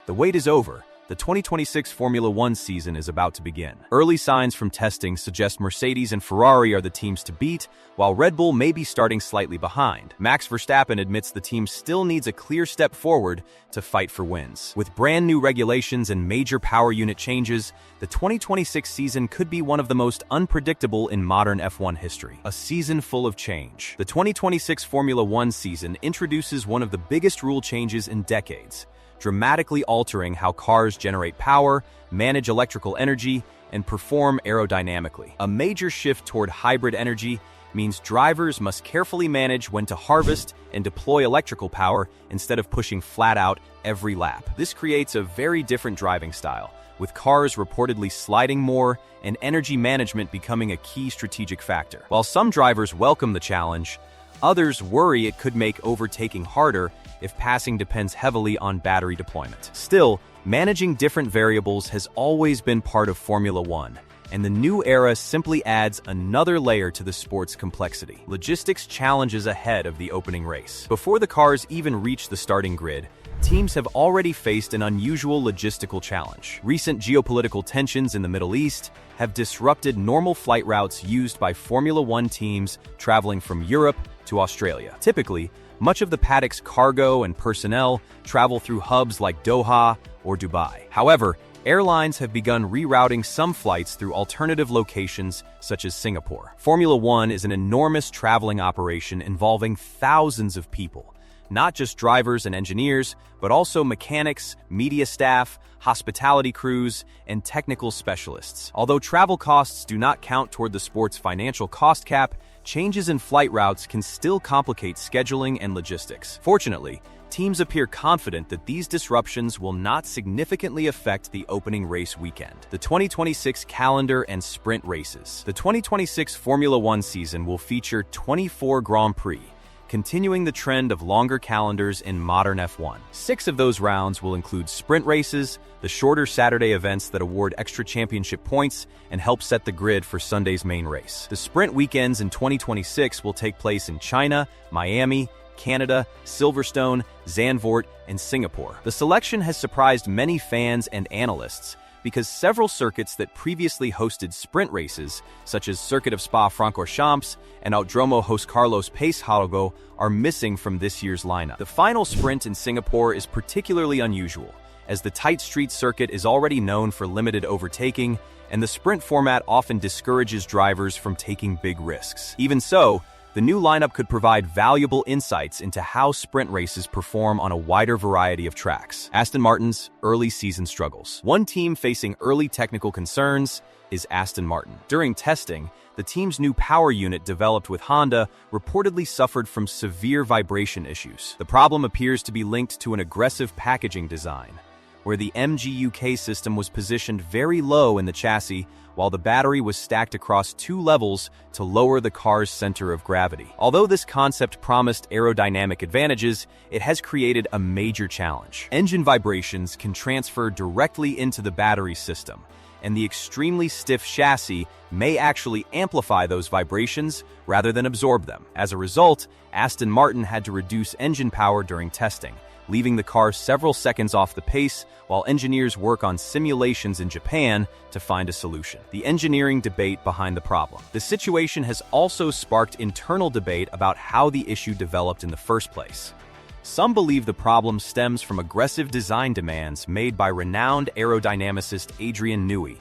The wait is over. The 2026 Formula One season is about to begin. Early signs from testing suggest Mercedes and Ferrari are the teams to beat, while Red Bull may be starting slightly behind. Max Verstappen admits the team still needs a clear step forward to fight for wins. With brand new regulations and major power unit changes, the 2026 season could be one of the most unpredictable in modern F1 history. A season full of change. The 2026 Formula One season introduces one of the biggest rule changes in decades, dramatically altering how cars generate power, manage electrical energy, and perform aerodynamically. A major shift toward hybrid energy means drivers must carefully manage when to harvest and deploy electrical power instead of pushing flat out every lap. This creates a very different driving style, with cars reportedly sliding more and energy management becoming a key strategic factor. While some drivers welcome the challenge, others worry it could make overtaking harder if passing depends heavily on battery deployment. Still, managing different variables has always been part of Formula One, and the new era simply adds another layer to the sport's complexity. Logistics challenges ahead of the opening race. Before the cars even reach the starting grid, teams have already faced an unusual logistical challenge. Recent geopolitical tensions in the Middle East have disrupted normal flight routes used by Formula One teams traveling from Europe to Australia. Typically, much of the paddock's cargo and personnel travel through hubs like Doha or Dubai. However, airlines have begun rerouting some flights through alternative locations such as Singapore. Formula One is an enormous traveling operation involving thousands of people, not just drivers and engineers, but also mechanics, media staff, hospitality crews, and technical specialists. Although travel costs do not count toward the sport's financial cost cap, changes in flight routes can still complicate scheduling and logistics. Fortunately, teams appear confident that these disruptions will not significantly affect the opening race weekend. The 2026 calendar and sprint races. The 2026 Formula One season will feature 24 Grand Prix, continuing the trend of longer calendars in modern F1. 6 of those rounds will include sprint races, the shorter Saturday events that award extra championship points and help set the grid for Sunday's main race. The sprint weekends in 2026 will take place in China, Miami, Canada, Silverstone, Zandvoort, and Singapore. The selection has surprised many fans and analysts because several circuits that previously hosted sprint races, such as Circuit of Spa-Francorchamps and Autódromo José Carlos Pais Hidalgo, are missing from this year's lineup. The final sprint in Singapore is particularly unusual, as the tight street circuit is already known for limited overtaking, and the sprint format often discourages drivers from taking big risks. Even so, the new lineup could provide valuable insights into how sprint races perform on a wider variety of tracks. Aston Martin's early season struggles. One team facing early technical concerns is Aston Martin. During testing, the team's new power unit developed with Honda reportedly suffered from severe vibration issues. The problem appears to be linked to an aggressive packaging design, where the MGUK system was positioned very low in the chassis while the battery was stacked across 2 levels to lower the car's center of gravity. Although this concept promised aerodynamic advantages, it has created a major challenge. Engine vibrations can transfer directly into the battery system, and the extremely stiff chassis may actually amplify those vibrations rather than absorb them. As a result, Aston Martin had to reduce engine power during testing, leaving the car several seconds off the pace while engineers work on simulations in Japan to find a solution. The engineering debate behind the problem. The situation has also sparked internal debate about how the issue developed in the first place. Some believe the problem stems from aggressive design demands made by renowned aerodynamicist Adrian Newey,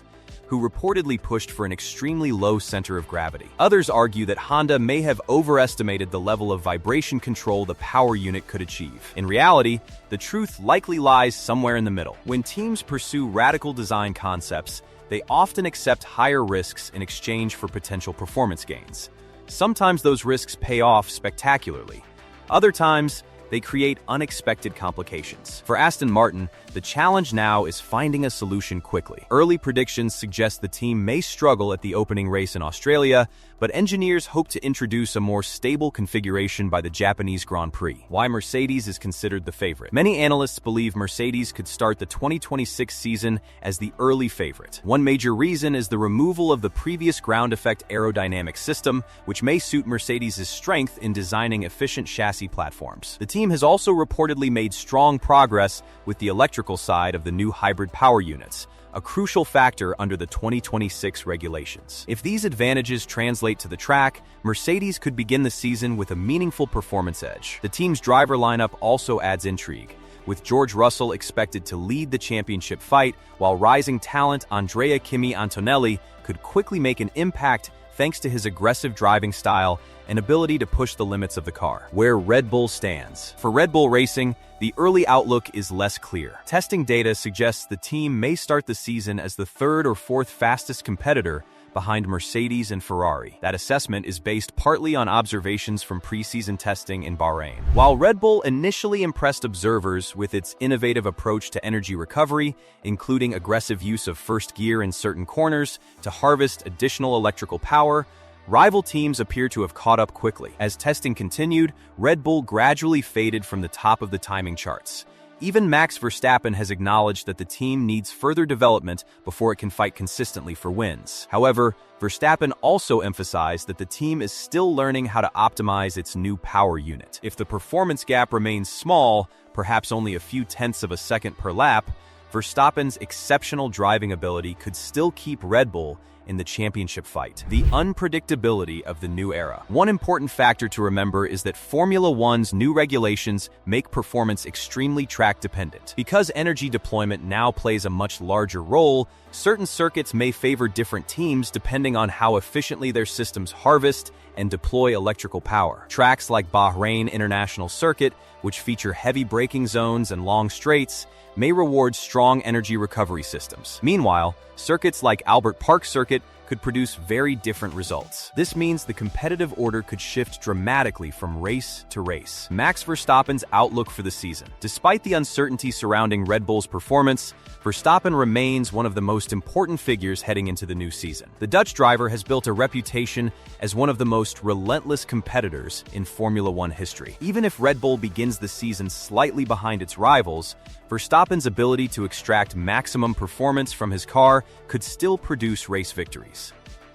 who reportedly pushed for an extremely low center of gravity. Others argue that Honda may have overestimated the level of vibration control the power unit could achieve. In reality, the truth likely lies somewhere in the middle. When teams pursue radical design concepts, they often accept higher risks in exchange for potential performance gains. Sometimes those risks pay off spectacularly. Other times, they create unexpected complications. For Aston Martin, the challenge now is finding a solution quickly. Early predictions suggest the team may struggle at the opening race in Australia, but engineers hope to introduce a more stable configuration by the Japanese Grand Prix. Why Mercedes is considered the favorite. Many analysts believe Mercedes could start the 2026 season as the early favorite. One major reason is the removal of the previous ground effect aerodynamic system, which may suit Mercedes' strength in designing efficient chassis platforms. The team has also reportedly made strong progress with the electrical side of the new hybrid power units, a crucial factor under the 2026 regulations. If these advantages translate to the track, Mercedes could begin the season with a meaningful performance edge. The team's driver lineup also adds intrigue, with George Russell expected to lead the championship fight, while rising talent Andrea Kimi Antonelli could quickly make an impact thanks to his aggressive driving style and ability to push the limits of the car. Where Red Bull stands. For Red Bull Racing, the early outlook is less clear. Testing data suggests the team may start the season as the third or fourth fastest competitor behind Mercedes and Ferrari. That assessment is based partly on observations from preseason testing in Bahrain. While Red Bull initially impressed observers with its innovative approach to energy recovery, including aggressive use of first gear in certain corners to harvest additional electrical power, rival teams appear to have caught up quickly. As testing continued, Red Bull gradually faded from the top of the timing charts. Even Max Verstappen has acknowledged that the team needs further development before it can fight consistently for wins. However, Verstappen also emphasized that the team is still learning how to optimize its new power unit. If the performance gap remains small, perhaps only a few tenths of a second per lap, Verstappen's exceptional driving ability could still keep Red Bull in the championship fight. The unpredictability of the new era. One important factor to remember is that Formula One's new regulations make performance extremely track-dependent. Because energy deployment now plays a much larger role, certain circuits may favor different teams depending on how efficiently their systems harvest and deploy electrical power. Tracks like Bahrain International Circuit, which feature heavy braking zones and long straights, may reward strong energy recovery systems. Meanwhile, circuits like Albert Park Circuit could produce very different results. This means the competitive order could shift dramatically from race to race. Max Verstappen's outlook for the season. Despite the uncertainty surrounding Red Bull's performance, Verstappen remains one of the most important figures heading into the new season. The Dutch driver has built a reputation as one of the most relentless competitors in Formula One history. Even if Red Bull begins the season slightly behind its rivals, Verstappen's ability to extract maximum performance from his car could still produce race victories.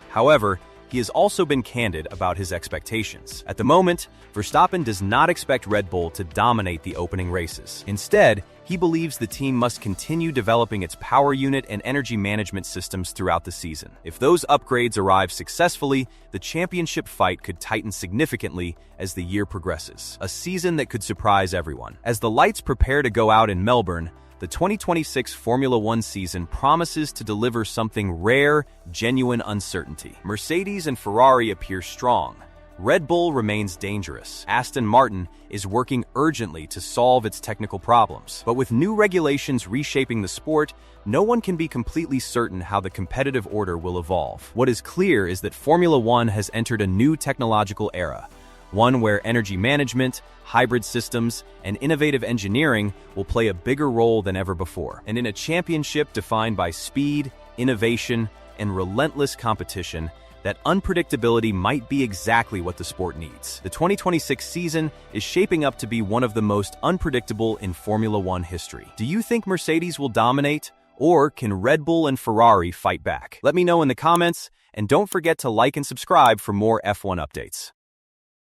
However, he has also been candid about his expectations. At the moment, Verstappen does not expect Red Bull to dominate the opening races. Instead, he believes the team must continue developing its power unit and energy management systems throughout the season. If those upgrades arrive successfully, the championship fight could tighten significantly as the year progresses. A season that could surprise everyone. As the lights prepare to go out in Melbourne, the 2026 Formula One season promises to deliver something rare, genuine uncertainty. Mercedes and Ferrari appear strong. Red Bull remains dangerous. Aston Martin is working urgently to solve its technical problems. But with new regulations reshaping the sport, no one can be completely certain how the competitive order will evolve. What is clear is that Formula One has entered a new technological era, one where energy management, hybrid systems, and innovative engineering will play a bigger role than ever before. And in a championship defined by speed, innovation, and relentless competition, that unpredictability might be exactly what the sport needs. The 2026 season is shaping up to be one of the most unpredictable in Formula One history. Do you think Mercedes will dominate, or can Red Bull and Ferrari fight back? Let me know in the comments, and don't forget to like and subscribe for more F1 updates.